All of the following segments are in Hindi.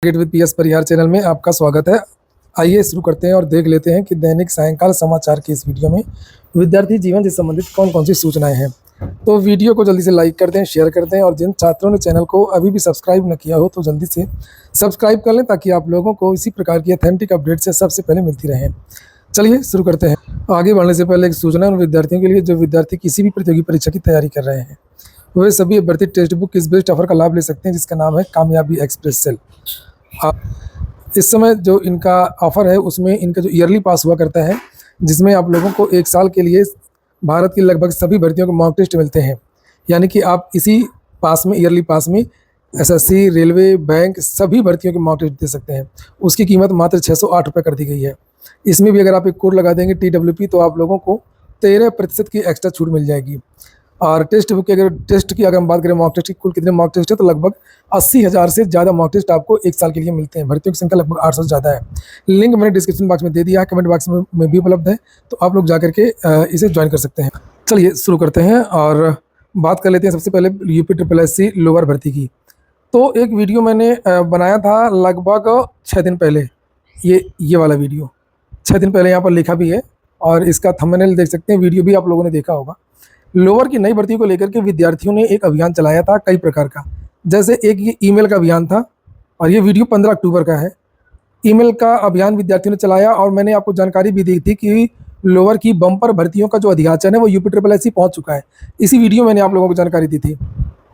Market with PS Parihar channel में आपका स्वागत है। आइए शुरू करते हैं और देख लेते हैं कि दैनिक सायंकाल समाचार की इस वीडियो में विद्यार्थी जीवन से संबंधित कौन कौन सी सूचनाएं हैं। तो वीडियो को जल्दी से लाइक कर दें, शेयर कर दें और जिन छात्रों ने चैनल को अभी भी सब्सक्राइब न किया हो तो जल्दी से सब्सक्राइब कर लें ताकि आप लोगों को इसी प्रकार की ऑथेंटिक अपडेट से सबसे पहले मिलती रहें। चलिए शुरू करते हैं। आगे बढ़ने से पहले एक सूचना उन विद्यार्थियों के लिए जो विद्यार्थी किसी भी प्रतियोगी परीक्षा की तैयारी कर रहे हैं। वे सभी अभ्यर्थी टेक्स्ट बुक किस बेस्ड ऑफर का लाभ ले सकते हैं जिसका नाम है कामयाबी एक्सप्रेस सेल। इस समय जो इनका ऑफ़र है उसमें इनका जो ईयरली पास हुआ करता है, जिसमें आप लोगों को 1 साल के लिए भारत की लगभग सभी भर्तियों के मॉक टेस्ट मिलते हैं। यानी कि आप इसी पास में ईयरली पास में एसएससी, रेलवे, बैंक सभी भर्तियों के मॉक टेस्ट दे सकते हैं। उसकी कीमत मात्र 608 रुपये कर दी गई है। इसमें भी अगर आप एक कोड लगा देंगे TWP तो आप लोगों को 13% की एक्स्ट्रा छूट मिल जाएगी। और टेस्ट बुक की अगर हम बात करें मॉक टेस्ट की कुल कितने मॉक टेस्ट है तो लगभग 80,000 से ज़्यादा मॉक टेस्ट आपको 1 साल के लिए मिलते हैं। भर्तियों की संख्या लगभग 800 से ज़्यादा है। लिंक मैंने डिस्क्रिप्शन बॉक्स में दे दिया है, कमेंट बॉक्स में भी उपलब्ध है, तो आप लोग जा करके इसे ज्वाइन कर सकते हैं। चलिए शुरू करते हैं और बात कर लेते हैं सबसे पहले UPSSC लोअर भर्ती की। तो एक वीडियो मैंने बनाया था लगभग 6 दिन पहले, ये वाला वीडियो 6 दिन पहले यहाँ पर लिखा भी है और इसका थंबनेल देख सकते हैं। वीडियो भी आप लोगों ने देखा होगा। लोअर की नई भर्ती को लेकर के विद्यार्थियों ने एक अभियान चलाया था कई प्रकार का। जैसे एक ये ईमेल का अभियान था और ये वीडियो 15 अक्टूबर का है। ईमेल का अभियान विद्यार्थियों ने चलाया और मैंने आपको जानकारी भी दी थी कि लोअर की बम्पर भर्तियों का जो अध्याचन है वो UPSSC पहुंच चुका है। इसी वीडियो मैंने आप लोगों को जानकारी दी थी।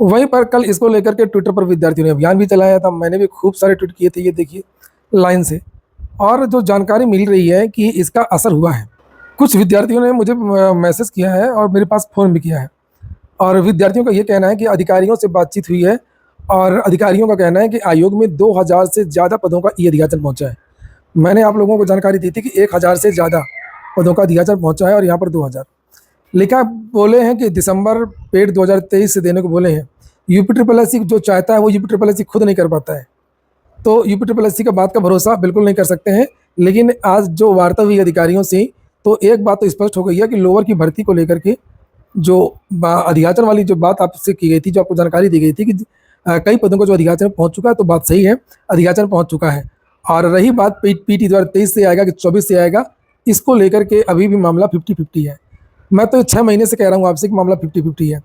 वहीं पर कल इसको लेकर के ट्विटर पर विद्यार्थियों ने अभियान भी चलाया था। मैंने भी खूब सारे ट्वीट किए थे, ये देखिए लाइन से। और जो जानकारी मिल रही है कि इसका असर हुआ है। कुछ विद्यार्थियों ने मुझे मैसेज किया है और मेरे पास फ़ोन भी किया है और विद्यार्थियों का ये कहना है कि अधिकारियों से बातचीत हुई है और अधिकारियों का कहना है कि आयोग में 2000 से ज़्यादा पदों का अध्याचन पहुंचा है। मैंने आप लोगों को जानकारी दी थी कि 1000 से ज़्यादा पदों का अध्याचन पहुंचा है और यहाँ पर 2000 लिखा बोले हैं कि दिसंबर पेड 2023 से देने को बोले हैं। UPSSC जो चाहता है वो UPSSC खुद नहीं कर पाता है, तो UPSSC का बात का भरोसा बिल्कुल नहीं कर सकते हैं। लेकिन आज जो वार्ता हुई अधिकारियों से तो एक बात तो स्पष्ट हो गई है कि लोअर की भर्ती को लेकर के जो अध्याचन वाली जो बात आपसे की गई थी, जो आपको जानकारी दी गई थी कि कई पदों का जो अध्याचन पहुंच चुका है, तो बात सही है, अध्याचन पहुंच चुका है। और रही बात PT 2023 से आएगा कि 24 से आएगा, इसको लेकर के अभी भी मामला 50-50 है। मैं तो 6 महीने से कह रहा हूँ आपसे कि मामला 50-50 है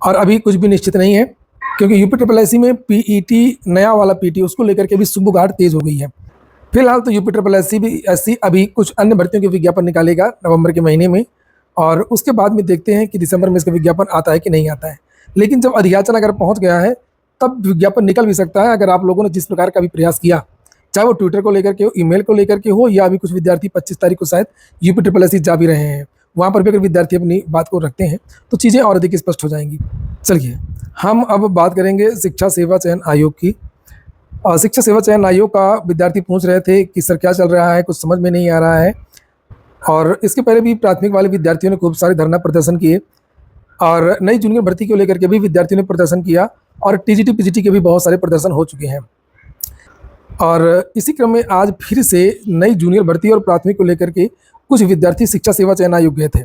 और अभी कुछ भी निश्चित नहीं है, क्योंकि UPSSC में PET नया वाला PT उसको लेकर के भी सुबुगाहट तेज़ हो गई है। फिलहाल तो UPSSC अभी कुछ अन्य भर्तियों के विज्ञापन निकालेगा नवंबर के महीने में और उसके बाद में देखते हैं कि दिसंबर में इसका विज्ञापन आता है कि नहीं आता है। लेकिन जब अध्याचन अगर पहुंच गया है तब विज्ञापन निकल भी सकता है, अगर आप लोगों ने जिस प्रकार का भी प्रयास किया, चाहे वो ट्विटर को लेकर के हो, ईमेल को लेकर के हो, या अभी कुछ विद्यार्थी 25 तारीख को शायद UPSSC जा भी रहे हैं। वहाँ पर भी अगर विद्यार्थी अपनी बात को रखते हैं तो चीज़ें और अधिक स्पष्ट हो जाएंगी। चलिए हम अब बात करेंगे शिक्षा सेवा चयन आयोग की। शिक्षा सेवा चयन आयोग का विद्यार्थी पूछ रहे थे कि सर क्या चल रहा है, कुछ समझ में नहीं आ रहा है। और इसके पहले भी प्राथमिक वाले विद्यार्थियों ने खूब सारे धरना प्रदर्शन किए और नई जूनियर भर्ती को लेकर के भी विद्यार्थियों ने प्रदर्शन किया और TGT PGT के भी बहुत सारे प्रदर्शन हो चुके हैं। और इसी क्रम में आज फिर से नई जूनियर भर्ती और प्राथमिक को लेकर के कुछ विद्यार्थी शिक्षा सेवा चयन आयोग गए थे।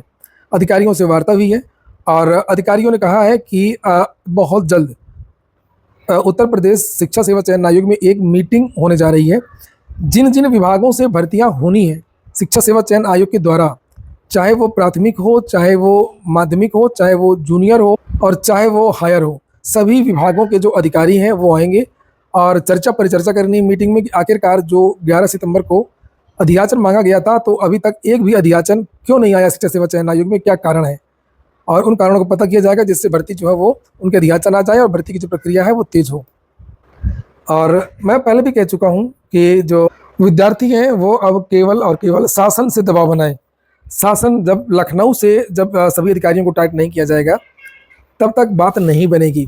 अधिकारियों से वार्ता हुई है और अधिकारियों ने कहा है कि बहुत जल्द उत्तर प्रदेश शिक्षा सेवा चयन आयोग में एक मीटिंग होने जा रही है। जिन जिन विभागों से भर्तियां होनी है शिक्षा सेवा चयन आयोग के द्वारा, चाहे वो प्राथमिक हो, चाहे वो माध्यमिक हो, चाहे वो जूनियर हो और चाहे वो हायर हो, सभी विभागों के जो अधिकारी हैं वो आएंगे और चर्चा परिचर्चा करनी मीटिंग में कि आखिरकार जो 11 सितंबर को अध्याचन मांगा गया था तो अभी तक एक भी अध्याचन क्यों नहीं आया शिक्षा सेवा चयन आयोग में, क्या कारण है, और उन कारणों को पता किया जाएगा जिससे भर्ती जो है वो उनके अध्याचन आ जाए और भर्ती की जो प्रक्रिया है वो तेज़ हो। और मैं पहले भी कह चुका हूँ कि जो विद्यार्थी हैं वो अब केवल और केवल शासन से दबाव बनाएं। शासन जब लखनऊ से जब सभी अधिकारियों को टाइट नहीं किया जाएगा तब तक बात नहीं बनेगी।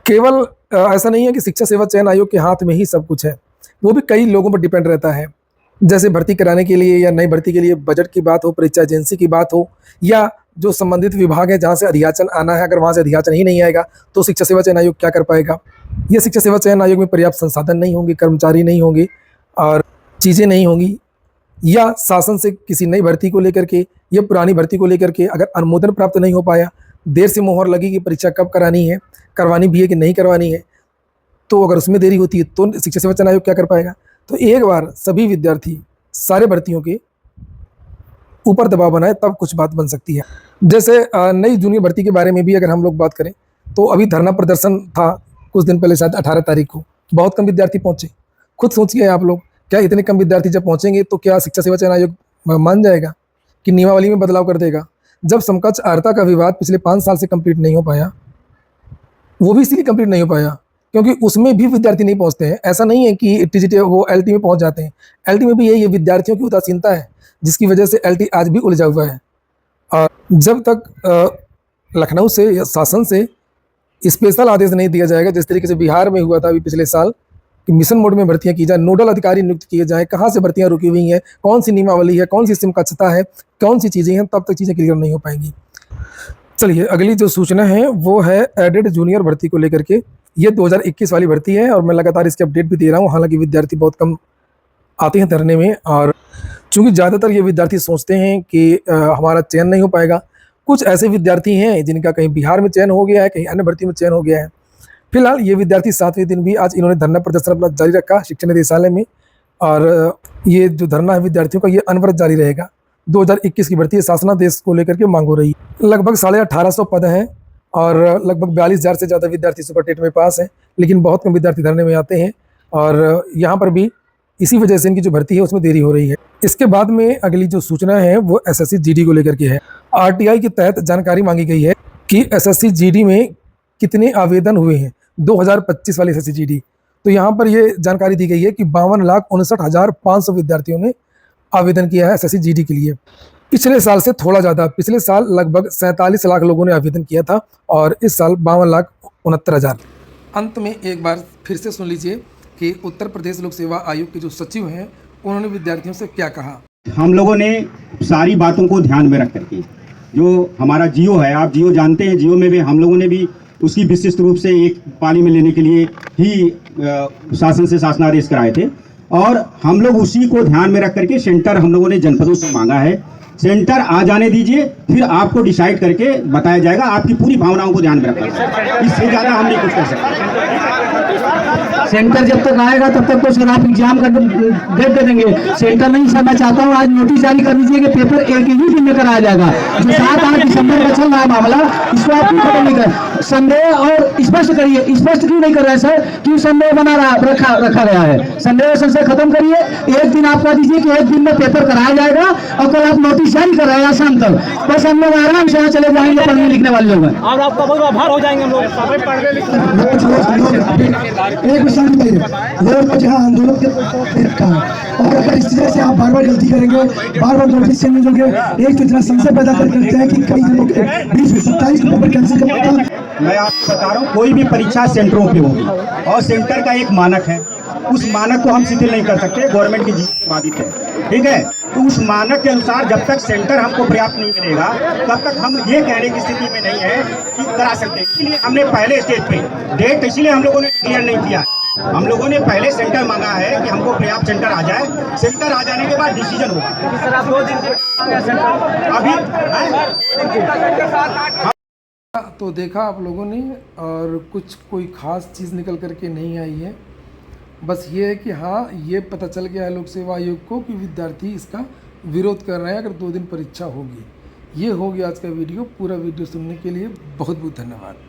केवल ऐसा नहीं है कि शिक्षा सेवा चयन आयोग के हाथ में ही सब कुछ है, वो भी कई लोगों पर डिपेंड रहता है। जैसे भर्ती कराने के लिए या नई भर्ती के लिए बजट की बात हो, परीक्षा एजेंसी की बात हो, या जो संबंधित विभाग है जहाँ से अध्याचन आना है, अगर वहाँ से अध्याचन ही नहीं आएगा तो शिक्षा सेवा चयन आयोग क्या कर पाएगा। या शिक्षा सेवा चयन आयोग में पर्याप्त संसाधन नहीं होंगे, कर्मचारी नहीं होंगे और चीज़ें नहीं होंगी, या शासन से किसी नई भर्ती को लेकर के या पुरानी भर्ती को लेकर के अगर अनुमोदन प्राप्त नहीं हो पाया, देर से मोहर लगी कि परीक्षा कब करानी है, करवानी भी है कि नहीं करवानी है, तो अगर उसमें देरी होती है तो शिक्षक सेवा चयन आयोग क्या कर पाएगा। तो एक बार सभी विद्यार्थी सारे भर्तियों के ऊपर दबाव बनाए तब कुछ बात बन सकती है। जैसे नई जूनियर भर्ती के बारे में भी अगर हम लोग बात करें तो अभी धरना प्रदर्शन था कुछ दिन पहले, शायद 18 तारीख को, बहुत कम विद्यार्थी पहुंचे। खुद सोचिए आप लोग, क्या इतने कम विद्यार्थी जब पहुंचेंगे तो क्या शिक्षा सेवा चयन आयोग मान जाएगा कि नियमावली में बदलाव कर देगा। जब समकक्ष अर्हता का विवाद पिछले 5 साल से कंप्लीट नहीं हो पाया, वो भी इसलिए कंप्लीट नहीं हो पाया क्योंकि उसमें भी विद्यार्थी नहीं पहुंचते हैं। ऐसा नहीं है कि टीजीटी वो एलटी में पहुंच जाते हैं, एलटी में भी यही विद्यार्थियों की उदासीनता है जिसकी वजह से एलटी आज भी उलझा हुआ है। और जब तक लखनऊ से या शासन से स्पेशल आदेश नहीं दिया जाएगा, जिस तरीके से बिहार में हुआ था अभी पिछले साल कि मिशन मोड में भर्तियां की जाए, नोडल अधिकारी नियुक्त किए जाए, कहाँ से भर्तियां रुकी हुई हैं, कौन सी नियमावली है, कौन सी समकक्षता है, कौन सी चीज़ें हैं, तब तक चीज़ें क्लियर नहीं हो पाएंगी। चलिए अगली जो सूचना है वो है एडेड जूनियर भर्ती को लेकर के। ये 2021 वाली भर्ती है और मैं लगातार इसके अपडेट भी दे रहा हूँ। हालांकि विद्यार्थी बहुत कम आते हैं धरने में, और चूँकि ज़्यादातर ये विद्यार्थी सोचते हैं कि हमारा चयन नहीं हो पाएगा। कुछ ऐसे विद्यार्थी हैं जिनका कहीं बिहार में चयन हो गया है, कहीं अन्य भर्ती में चयन हो गया है। फिलहाल ये विद्यार्थी 7वें दिन भी आज इन्होंने धरना प्रदर्शन अपना जारी रखा शिक्षा निदेशालय में, और ये जो धरना है विद्यार्थियों का ये अनवरत जारी रहेगा। 2021 की भर्ती शासनादेश को लेकर के मांग हो रही है। लगभग 1850 पद हैं और लगभग 42,000 से ज़्यादा विद्यार्थी सुपर टेट में पास हैं, लेकिन बहुत कम विद्यार्थी धरने में आते हैं और यहाँ पर भी इसी वजह से इनकी जो भर्ती है उसमें देरी हो रही है। इसके बाद में अगली जो सूचना है वो एसएससी जीडी को लेकर के है। आरटीआई के तहत जानकारी मांगी गई है कि एसएससी जीडी में कितने आवेदन हुए हैं 2025 वाले एसएससी जीडी। तो यहाँ पर ये जानकारी दी गई है कि 52,59,500 विद्यार्थियों ने आवेदन किया है एसएससी जीडी के लिए। पिछले साल से थोड़ा ज़्यादा, पिछले साल लगभग 47 लाख लोगों ने आवेदन किया था और इस साल 52,69,000। अंत में एक बार फिर से सुन लीजिए कि उत्तर प्रदेश लोक सेवा आयोग के जो सचिव हैं उन्होंने विद्यार्थियों से क्या कहा। हम लोगों ने सारी बातों को ध्यान में रख करके, जो हमारा जियो है, आप जियो जानते हैं, जियो में भी हम लोगों ने भी उसकी विशिष्ट रूप से एक पाली में लेने के लिए ही शासन से शासनादेश कराए थे, और हम लोग उसी को ध्यान में रख करके सेंटर हम लोगों ने जनपदों से मांगा है। सेंटर आ जाने दीजिए, फिर आपको डिसाइड करके बताया जाएगा, आपकी पूरी भावनाओं को ध्यान में रखकर। इससे ज़्यादा हम नहीं कुछ कर सकते। सेंटर जब तक आएगा तब तक तो सर आप एग्जाम का डेट दे देंगे। सेंटर नहीं सर, मैं चाहता हूँ आज नोटिस जारी कर दीजिए कि पेपर एक ही दिन में कराया जाएगा। जो 7-8 दिसंबर का चल रहा है मामला, इसको आप क्यों खत्म नहीं कर संदेह और स्पष्ट करिए। स्पष्ट क्यों नहीं कर रहे हैं सर? क्यों संदेह बना रखा गया है? संदेह संशय खत्म करिए। एक दिन आप कह दीजिए कि एक दिन में पेपर कराया जाएगा और कल आप नोटिस जारी कर रहे हैं शाम तक। बस हम लोग आराम से यहाँ चले जाएंगे, पढ़ने लिखने वाले लोग हैं और आपका बहुत आभार हो जाएंगे हम लोग। लोग जहाँ आंदोलन के रखा है, और अगर इस तरह से आप बार बार गलती करेंगे, बार बार नोटिस से मिलोगे, एक तो इतना संशय पैदा करते हैं कि कई दिनों के 20-27 पेपर कैंसिल करता है। मैं आपको बता रहा हूँ, कोई भी परीक्षा सेंटरों पे होगी और सेंटर का एक मानक है, उस मानक को हम शिथिल नहीं कर सकते, गवर्नमेंट की बाधित है, ठीक है। तो उस मानक के अनुसार जब तक सेंटर हमको पर्याप्त नहीं मिलेगा तब तक हम ये कहने की स्थिति में नहीं है कि करा सकते। इसलिए हमने पहले स्टेज पे डेट, इसलिए हम लोगों ने क्लियर नहीं किया। हम लोगों ने पहले सेंटर मांगा है कि हमको पर्याप्त सेंटर आ जाए। सेंटर आ जाने के बाद डिसीजन होगा। अभी तो देखा आप लोगों ने, और कुछ कोई ख़ास चीज़ निकल करके नहीं आई है। बस ये है कि हाँ, ये पता चल गया है लोक सेवा आयोग को कि विद्यार्थी इसका विरोध कर रहे हैं अगर 2 दिन परीक्षा होगी। ये हो गया आज का वीडियो। पूरा वीडियो सुनने के लिए बहुत बहुत धन्यवाद।